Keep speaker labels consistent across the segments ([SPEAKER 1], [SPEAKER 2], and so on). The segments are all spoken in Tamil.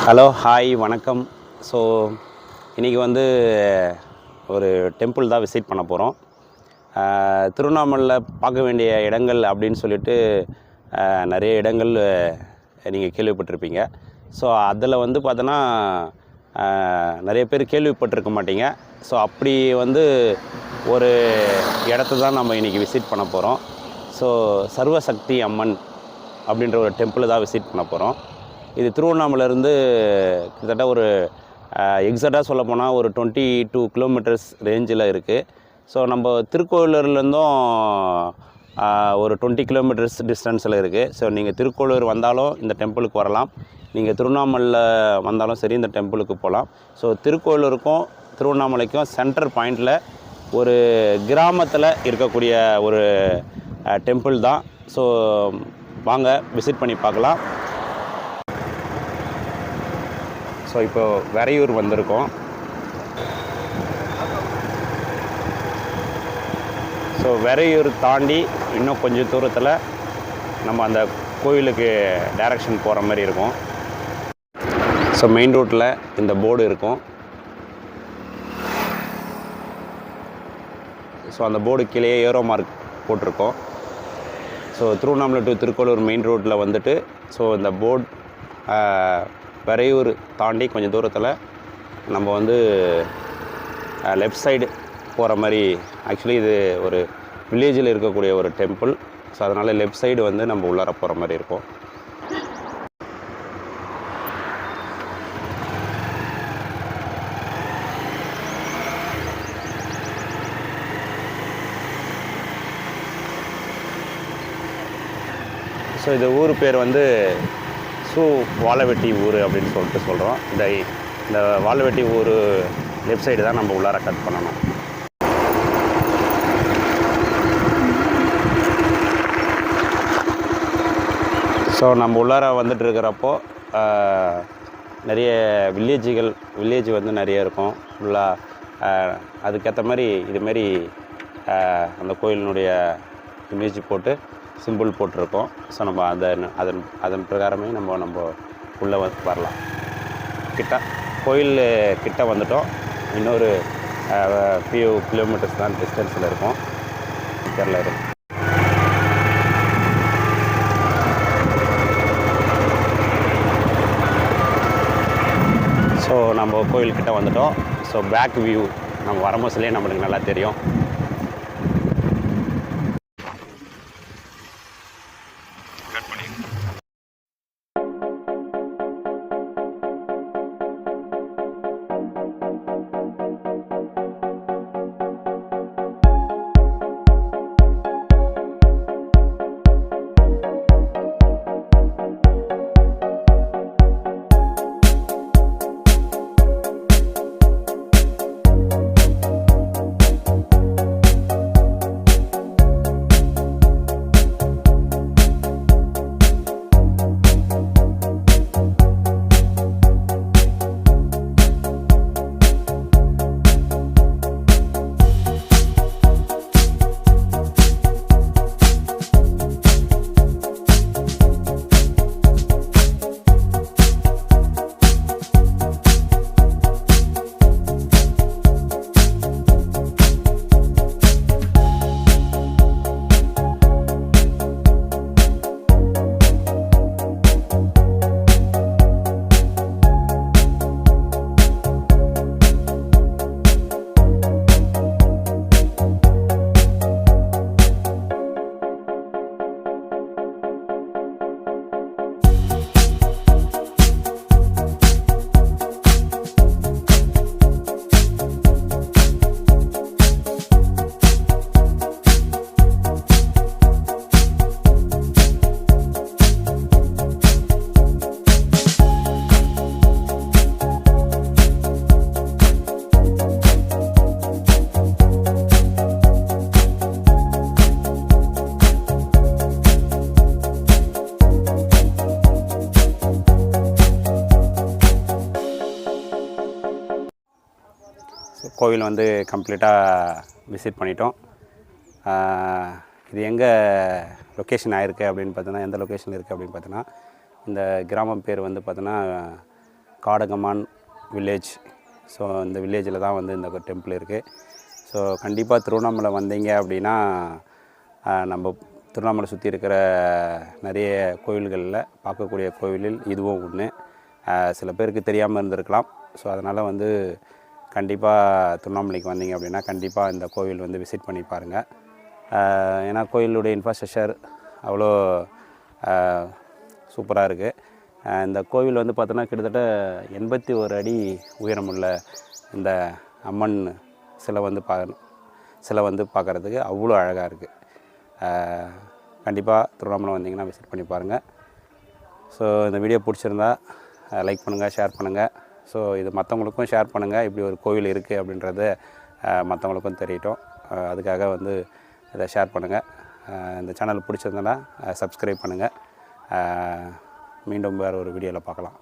[SPEAKER 1] ஹலோ ஹாய் வணக்கம். ஸோ இன்றைக்கி வந்து ஒரு டெம்பிள் தான் விசிட் பண்ண போகிறோம். திருவண்ணாமலையில் பார்க்க வேண்டிய இடங்கள் அப்படின்னு சொல்லிட்டு நிறைய இடங்கள் நீங்கள் கேள்விப்பட்டிருப்பீங்க. ஸோ அதில் வந்து பார்த்தோன்னா நிறைய பேர் கேள்விப்பட்டிருக்க மாட்டீங்க. ஸோ அப்படி வந்து ஒரு இடத்த தான் நம்ம இன்றைக்கி விசிட் பண்ண போகிறோம். ஸோ சர்வசக்தி அம்மன் அப்படின்ற ஒரு டெம்பிள் தான் விசிட் பண்ண போகிறோம். இது திருவண்ணாமலையிலேருந்து கிட்டத்தட்ட ஒரு எக்ஸாக்டாக சொல்ல போனால் ஒரு 22 கிலோமீட்டர்ஸ் ரேஞ்சில் இருக்குது. ஸோ நம்ம திருக்கோவிலூர்லேருந்தும் ஒரு 20 கிலோமீட்டர்ஸ் டிஸ்டன்ஸில் இருக்குது. ஸோ நீங்கள் திருக்கோவிலூர் வந்தாலும் இந்த டெம்பிளுக்கு வரலாம், நீங்கள் திருவண்ணாமலையில் வந்தாலும் சரி இந்த டெம்பிளுக்கு போகலாம். ஸோ திருக்கோவிலூருக்கும் திருவண்ணாமலைக்கும் சென்டர் பாயிண்டில் ஒரு கிராமத்தில் இருக்கக்கூடிய ஒரு டெம்பிள் தான். ஸோ வாங்க விசிட் பண்ணி பார்க்கலாம். ஸோ இப்போ வெறையூர் வந்திருக்கோம். ஸோ வெறையூர் தாண்டி இன்னும் கொஞ்சம் தூரத்தில் நம்ம அந்த கோயிலுக்கு டைரக்ஷன் போகிற மாதிரி இருக்கும். ஸோ மெயின் ரோட்டில் இந்த போர்டு இருக்கும். ஸோ அந்த போர்டு கீழே ஏரோ மார்க் போட்டிருக்கோம். So Tiruvannamalai to Tirukoilur main ரோட்டில் வந்துட்டு ஸோ இந்த போர்டு வெறையூர் தாண்டி கொஞ்சம் தூரத்தில் நம்ம வந்து லெஃப்ட் சைடு போகிற மாதிரி. ஆக்சுவலி இது ஒரு வில்லேஜில் இருக்கக்கூடிய ஒரு டெம்பிள். ஸோ அதனால் லெஃப்ட் சைடு வந்து நம்ம உள்ளார போகிற மாதிரி இருக்கும். ஸோ இந்த ஊர் பேர் வந்து வாழவெட்டி ஊர் அப்படின்னு சொல்லிட்டு சொல்கிறோம். இந்த வாழவெட்டி ஊர் லெஃப்ட் சைடு தான் நம்ம உள்ளார கட் பண்ணணும். ஸோ நம்ம உள்ளார வந்துட்டு இருக்கிறப்போ நிறைய வில்லேஜ் வந்து நிறைய இருக்கும் ஃபுல்லாக. அதுக்கேற்ற மாதிரி இதுமாரி அந்த கோயிலினுடைய இமேஜ் போட்டு சிம்பிள் போட்டிருக்கோம். ஸோ நம்ம அதன் பிரகாரமே நம்ம உள்ளே வரலாம். கோயில் கிட்ட வந்துட்டோம். இன்னொரு ஃபியூ கிலோமீட்டர்ஸ் தான் டிஸ்டன்ஸில் இருக்கும். கேரளா இருக்கும். ஸோ நம்ம கோயில்கிட்ட வந்துட்டோம். ஸோ பேக் வியூ நம்ம வரும்போதுலேயே நம்மளுக்கு நல்லா தெரியும். கோவில் வந்து கம்ப்ளீட்டாக விசிட் பண்ணிட்டோம். இது எங்கே லொக்கேஷன் ஆகிருக்கு அப்படின்னு பார்த்தோன்னா, எந்த லொக்கேஷனில் இருக்குது அப்படின்னு பார்த்தோன்னா, இந்த கிராமம் பேர் வந்து பார்த்தோன்னா காடகமான் வில்லேஜ். ஸோ இந்த வில்லேஜில் தான் வந்து இந்த டெம்பிள் இருக்குது. ஸோ கண்டிப்பாக திருவண்ணாமலை வந்தீங்க அப்படின்னா நம்ம திருவண்ணாமலை சுற்றி இருக்கிற நிறைய கோவில்களில் பார்க்கக்கூடிய கோவிலில் இதுவும் ஒன்று. சில பேருக்கு தெரியாமல் இருந்திருக்கலாம். ஸோ அதனால் வந்து கண்டிப்பாக திருவண்ணாமலைக்கு வந்தீங்க அப்படின்னா கண்டிப்பாக இந்த கோவில் வந்து விசிட் பண்ணி பாருங்கள். ஏன்னா கோயிலுடைய இன்ஃப்ராஸ்ட்ரக்சர் அவ்வளோ சூப்பராக இருக்குது. இந்த கோவில் வந்து பார்த்தோன்னா கிட்டத்தட்ட 81 அடி உயரமுள்ள இந்த அம்மன் சிலை வந்து பார்க்குறதுக்கு அவ்வளோ அழகாக இருக்குது. கண்டிப்பாக திருவண்ணாமலை வந்தீங்கன்னா விசிட் பண்ணி பாருங்கள். ஸோ இந்த வீடியோ பிடிச்சிருந்தா லைக் பண்ணுங்கள், ஷேர் பண்ணுங்கள். ஸோ இது மற்றவங்களுக்கும் ஷேர் பண்ணுங்கள். இப்படி ஒரு கோவில் இருக்குது அப்படின்றத மற்றவங்களுக்கும் தெரியட்டும். அதுக்காக வந்து இதை ஷேர் பண்ணுங்கள். இந்த சேனல் பிடிச்சிருந்தனா சப்ஸ்கிரைப் பண்ணுங்கள். மீண்டும் வேறு ஒரு வீடியோவில் பார்க்கலாம்.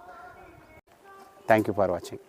[SPEAKER 1] தேங்க்யூ ஃபார் வாட்சிங்.